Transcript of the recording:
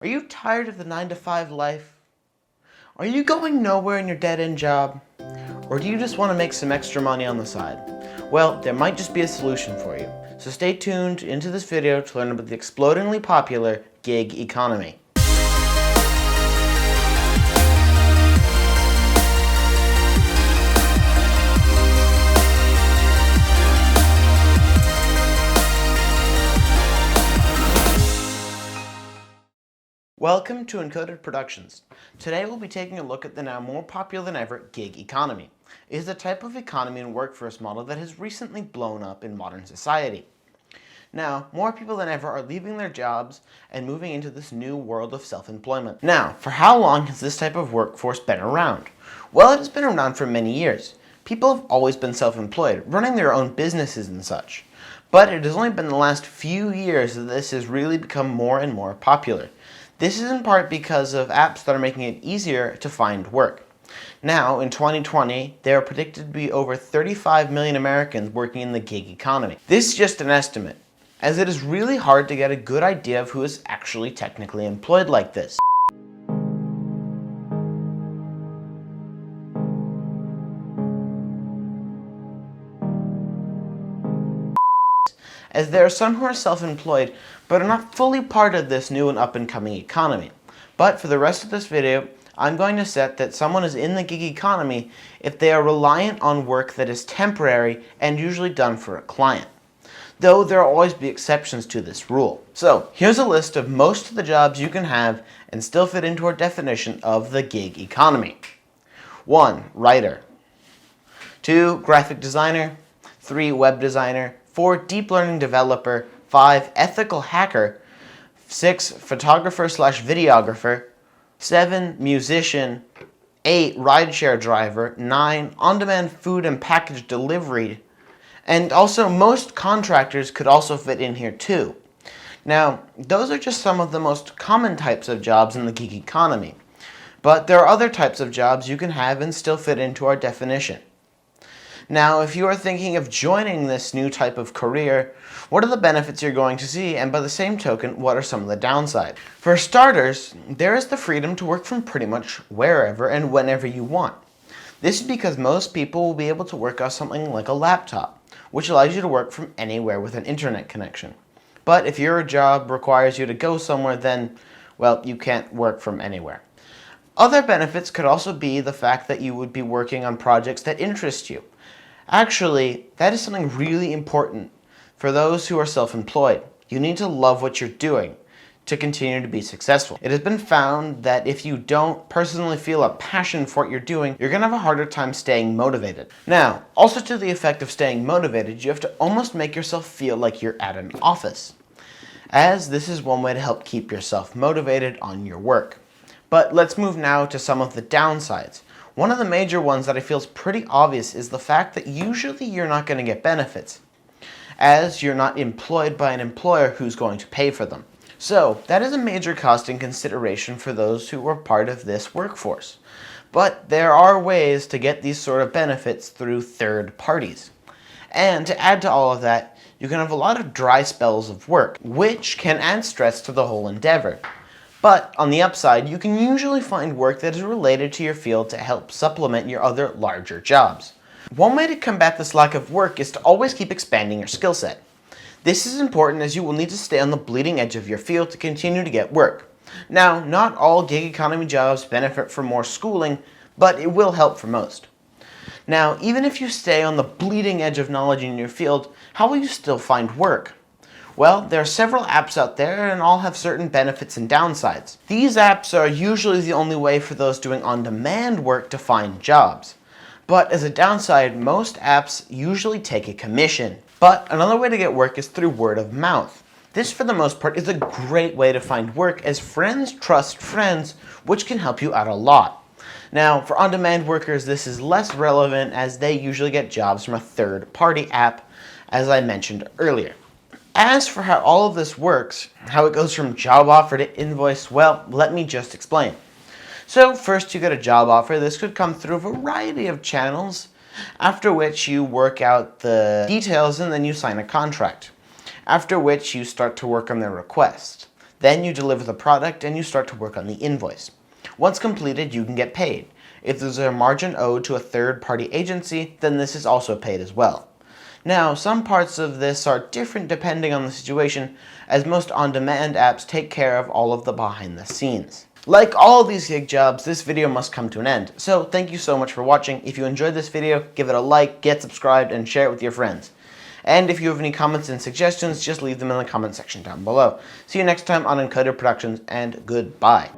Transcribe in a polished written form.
Are you tired of the 9 to 5 life? Are you going nowhere in your dead-end job? Or do you just want to make some extra money on the side? Well, there might just be a solution for you. So stay tuned into this video to learn about the explodingly popular gig economy. Welcome to Encoded Productions. Today we'll be taking a look at the now more popular than ever gig economy. It is a type of economy and workforce model that has recently blown up in modern society. Now, more people than ever are leaving their jobs and moving into this new world of self-employment. Now, for how long has this type of workforce been around? Well, it has been around for many years. People have always been self-employed, running their own businesses and such. But it has only been the last few years that this has really become more and more popular. This is in part because of apps that are making it easier to find work. Now, in 2020, there are predicted to be over 35 million Americans working in the gig economy. This is just an estimate, as it is really hard to get a good idea of who is actually technically employed like this. As there are some who are self-employed but are not fully part of this new and up-and-coming economy. But for the rest of this video, I'm going to set that someone is in the gig economy if they are reliant on work that is temporary and usually done for a client. Though there will always be exceptions to this rule. So here's a list of most of the jobs you can have and still fit into our definition of the gig economy. 1. Writer. 2. Graphic designer. 3. Web designer. 4. Deep learning developer. 5. Ethical hacker. 6. Photographer/videographer. 7. Musician. 8. Rideshare driver. 9. On-demand food and package delivery. And also most contractors could also fit in here too. Now, those are just some of the most common types of jobs in the gig economy. But there are other types of jobs you can have and still fit into our definition. Now, if you are thinking of joining this new type of career, what are the benefits you're going to see, and by the same token, what are some of the downsides? For starters, there is the freedom to work from pretty much wherever and whenever you want. This is because most people will be able to work off something like a laptop, which allows you to work from anywhere with an internet connection. But if your job requires you to go somewhere, then, well, you can't work from anywhere. Other benefits could also be the fact that you would be working on projects that interest you. Actually, that is something really important for those who are self-employed. You need to love what you're doing to continue to be successful. It has been found that if you don't personally feel a passion for what you're doing, you're going to have a harder time staying motivated. Now, also to the effect of staying motivated, you have to almost make yourself feel like you're at an office, as this is one way to help keep yourself motivated on your work. But let's move now to some of the downsides. One of the major ones that I feel is pretty obvious is the fact that usually you're not going to get benefits, as you're not employed by an employer who's going to pay for them. So that is a major cost and consideration for those who are part of this workforce. But there are ways to get these sort of benefits through third parties. And to add to all of that, you can have a lot of dry spells of work, which can add stress to the whole endeavor. But on the upside, you can usually find work that is related to your field to help supplement your other larger jobs. One way to combat this lack of work is to always keep expanding your skill set. This is important as you will need to stay on the bleeding edge of your field to continue to get work. Now, not all gig economy jobs benefit from more schooling, but it will help for most. Now, even if you stay on the bleeding edge of knowledge in your field, how will you still find work? Well, there are several apps out there and all have certain benefits and downsides. These apps are usually the only way for those doing on-demand work to find jobs. But as a downside, most apps usually take a commission. But another way to get work is through word of mouth. This, for the most part, is a great way to find work as friends trust friends, which can help you out a lot. Now, for on-demand workers, this is less relevant as they usually get jobs from a third-party app, as I mentioned earlier. As for how all of this works, how it goes from job offer to invoice, well, let me just explain. So first you get a job offer. This could come through a variety of channels, after which you work out the details and then you sign a contract, after which you start to work on their request. Then you deliver the product and you start to work on the invoice. Once completed, you can get paid. If there's a margin owed to a third-party agency, then this is also paid as well. Now, some parts of this are different depending on the situation, as most on-demand apps take care of all of the behind the scenes. Like all these gig jobs, this video must come to an end. So thank you so much for watching. If you enjoyed this video, give it a like, get subscribed, and share it with your friends. And if you have any comments and suggestions, just leave them in the comment section down below. See you next time on Encoded Productions, and goodbye.